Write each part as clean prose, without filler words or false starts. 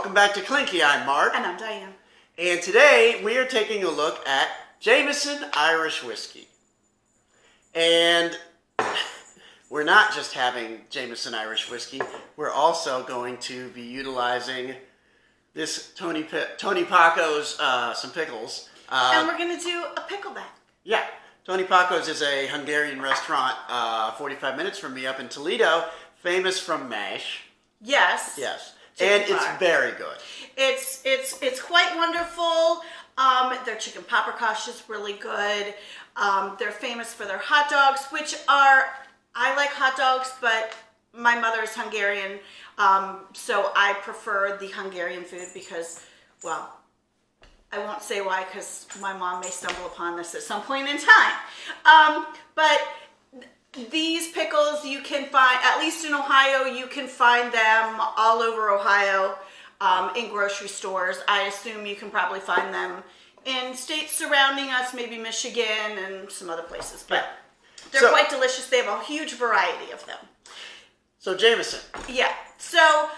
Welcome back to Clinky. I'm Mark. And I'm Diane. And today we are taking a look at Jameson Irish Whiskey. And we're not just having Jameson Irish Whiskey, we're also going to be utilizing this Tony Paco's, some pickles. And we're going to do a Pickle Back. Yeah. Tony Paco's is a Hungarian restaurant 45 minutes from me up in Toledo, famous from MASH. Yes. Yes. And it's very good. It's quite wonderful. Their chicken paprikash is really good. They're famous for their hot dogs, which are, I like hot dogs, but my mother is Hungarian, so I prefer the Hungarian food because, well, I won't say why because my mom may stumble upon this at some point in time. But these pickles you can find, at least in Ohio, you can find them all over Ohio in grocery stores. I assume you can probably find them in states surrounding us, maybe Michigan and some other places. But they're quite delicious. They have a huge variety of them. So Jameson. Yeah. So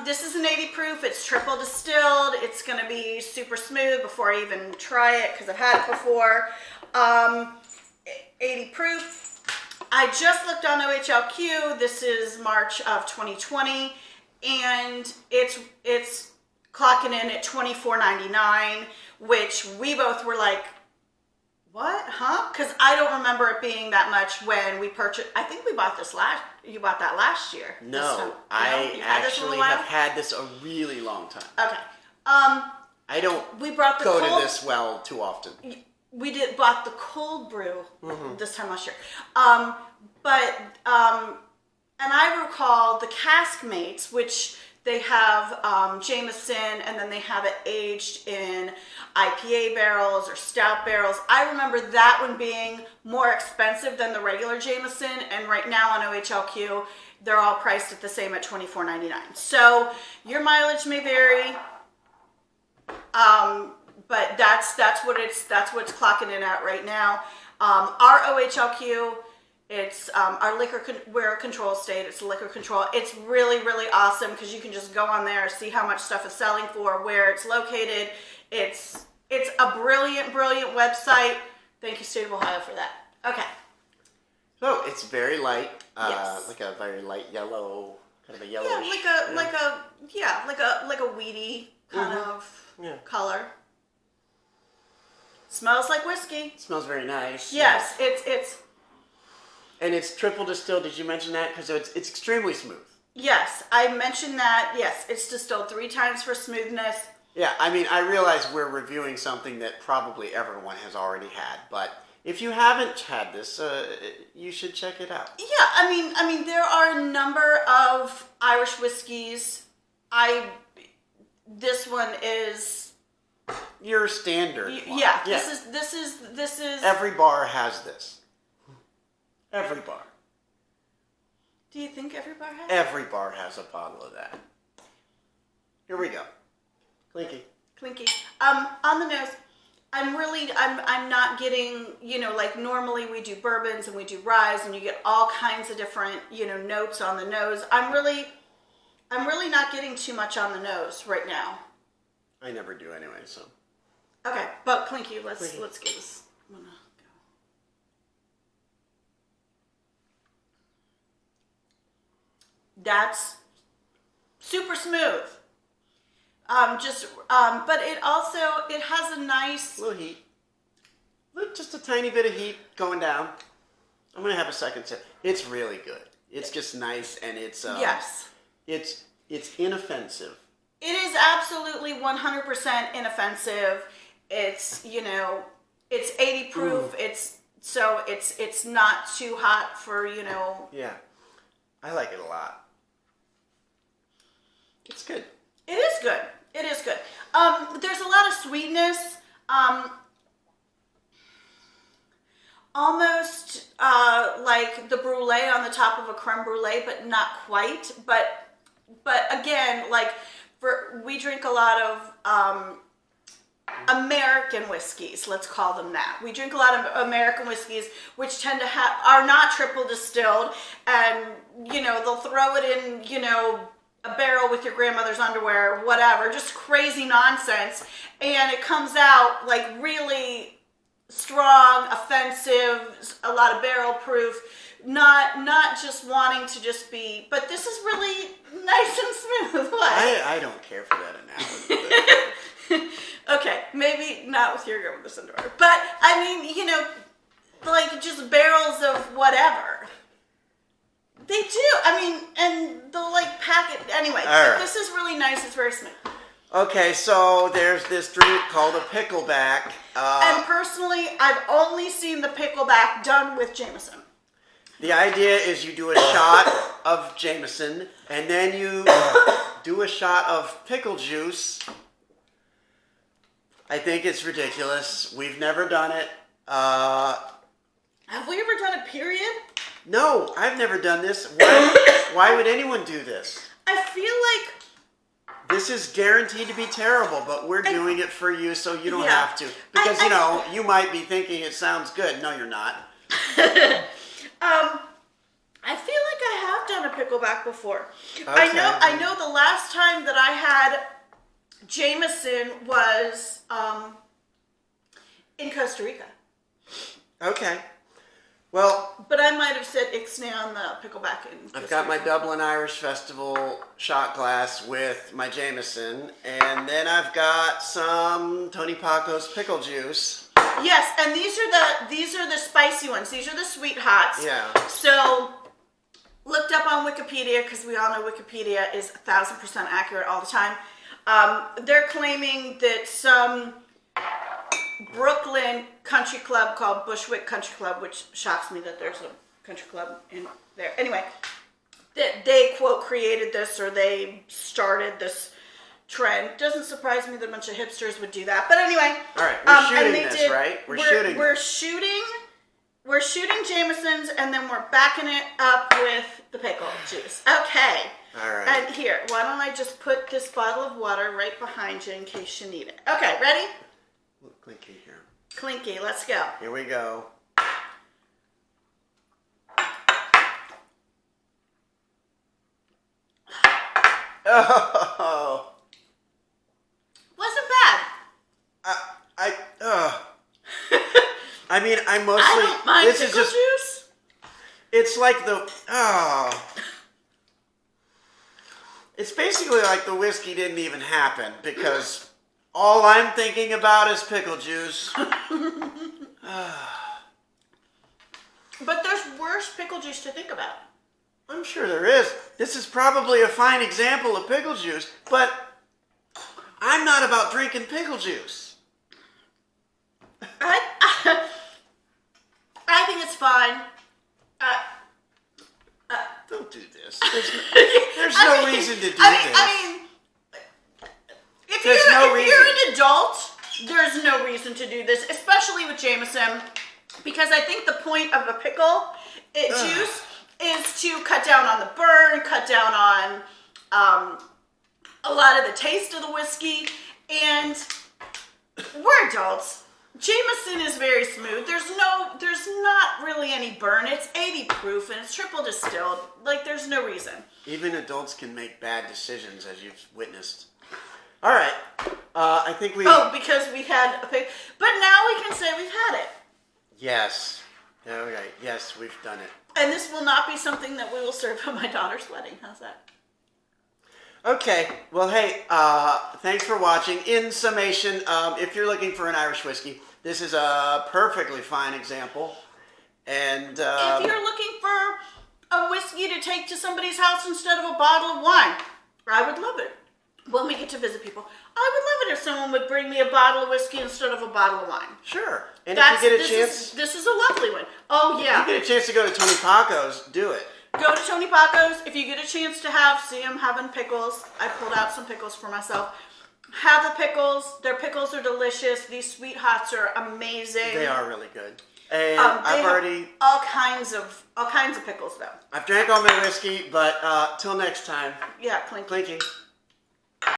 this is an 80 proof. It's triple distilled. It's going to be super smooth before I even try it because I've had it before. 80 proof. I just looked on OHLQ. This is March of 2020, and it's clocking in at $24.99, which we both were like, what? Huh? Because I don't remember it being that much when we purchased. I think we bought this you bought that last year. No, I actually have had this a really long time. Okay. I don't we brought the go cold, to this well too often. We bought the cold brew this time last year. And I recall the cask mates, which they have Jameson, and then they have it aged in IPA barrels or stout barrels. I remember that one being more expensive than the regular Jameson, and right now on OHLQ, they're all priced at the same at $24.99. So your mileage may vary, but that's what it's clocking in at right now. Our OHLQ. It's our we're a control state. It's a liquor control. It's really, really awesome because you can just go on there, see how much stuff is selling for, where it's located. It's a brilliant, brilliant website. Like State of Ohio for that. Okay. So it's very light, yes. Like a very light yellow, kind of a yellowish. Yeah, like a weedy kind of color. Smells like whiskey. It smells very nice. Yes, it's. And it's triple distilled. Did you mention that? Because it's extremely smooth. Yes, I mentioned that. Yes, it's distilled 3 times for smoothness. Yeah, I mean, I realize we're reviewing something that probably everyone has already had, but if you haven't had this, you should check it out. Yeah, I mean, there are a number of Irish whiskeys. This one is your standard. Yeah, this is. Every bar has this. Every bar. Do you think every bar has? Every bar has a bottle of that. Here we go. Clinky. On the nose, I'm not getting, like normally we do bourbons and we do ryes and you get all kinds of different, notes on the nose. I'm really not getting too much on the nose right now. I never do anyway, so. Okay, but Clinky, let's give this one a go. That's super smooth. But it has a nice little heat. Just a tiny bit of heat going down. I'm gonna have a second sip. It's really good. It's just nice, and it's yes. It's inoffensive. It is absolutely 100% inoffensive. It's it's 80 proof. It's not too hot for Yeah, I like it a lot. It's good. It is good. It is good. There's a lot of sweetness. Almost like the brulee on the top of a creme brulee, but not quite. But again, like we drink a lot of American whiskeys, let's call them that. We drink a lot of American whiskeys, which tend to are not triple distilled, and they'll throw it in a barrel with your grandmother's underwear, whatever, just crazy nonsense. And it comes out like really strong, offensive, a lot of barrel proof, not just wanting to just be, but this is really nice and smooth. What? I don't care for that analogy. Okay, maybe not with your grandmother's underwear, but I mean, like just barrels of whatever. They do. I mean, and the like packet. Anyway, right. This is really nice. It's very smooth. Okay, so there's this drink called a Pickle Back. And personally, I've only seen the Pickle Back done with Jameson. The idea is you do a shot of Jameson, and then you do a shot of pickle juice. I think it's ridiculous. We've never done it. Have we ever done it, period? No, I've never done this. Why would anyone do this? I feel like this is guaranteed to be terrible, but we're doing it for you so you don't Yeah. have to. Because, you might be thinking it sounds good. No, you're not. I feel like I have done a pickleback before. Okay. I know the last time that I had Jameson was in Costa Rica. Okay. Well, But I might have said ixnay on the pickleback in Costa I've got my Rica. Dublin Irish Festival shot glass with my Jameson, and then I've got some Tony Paco's pickle juice. Yes, and these are the spicy ones. These are the sweet hots. Yeah. So looked up on Wikipedia, because we all know Wikipedia is 1,000% accurate all the time. They're claiming that some Brooklyn country club called Bushwick Country Club, which shocks me that there's a country club in there. Anyway, that they quote created this, or they started this trend. Doesn't surprise me that a bunch of hipsters would do that. But anyway, All right, we're shooting and this, right? We're shooting Jamesons, and then we're backing it up with the pickle juice. Okay. All right. And here, why don't I just put this bottle of water right behind you in case you need it. Okay, ready? Look, clinky here. Clinky, let's go. Here we go. Oh. Wasn't bad. I mean, I mostly. I don't mind this pickle is just. juice. It's like the. Oh. It's basically like the whiskey didn't even happen because all I'm thinking about is pickle juice. But there's worse pickle juice to think about. I'm sure there is. This is probably a fine example of pickle juice, but I'm not about drinking pickle juice. I think it's fine. Don't do this. There's no reason to do this. I mean, if you're an adult, there's no reason to do this, especially with Jameson, because I think the point of a pickle juice is to cut down on the burn, cut down on a lot of the taste of the whiskey, and we're adults. Jameson is very smooth. There's not really any burn. It's 80 proof and it's triple distilled. Like, there's no reason. Even adults can make bad decisions, as you've witnessed. All right. I think we... Oh, because we had a pick. But now we can say we've had it. Yes. Okay. Yes, we've done it. And this will not be something that we will serve at my daughter's wedding. How's that? Okay. Well, hey, thanks for watching. In summation, if you're looking for an Irish whiskey, this is a perfectly fine example. And if you're looking for a whiskey to take to somebody's house instead of a bottle of wine, I would love it. When we get to visit people, I would love it if someone would bring me a bottle of whiskey instead of a bottle of wine. Sure. And if you get a chance... This is a lovely one. Oh, yeah. If you get a chance to go to Tony Paco's, do it. Go to Tony Paco's. If you get a chance to see them having pickles, I pulled out some pickles for myself. Have the pickles. Their pickles are delicious. These sweet hots are amazing. They are really good. And I've already all kinds of pickles though. I've drank all my whiskey, but till next time. Yeah, clinky. Clinky.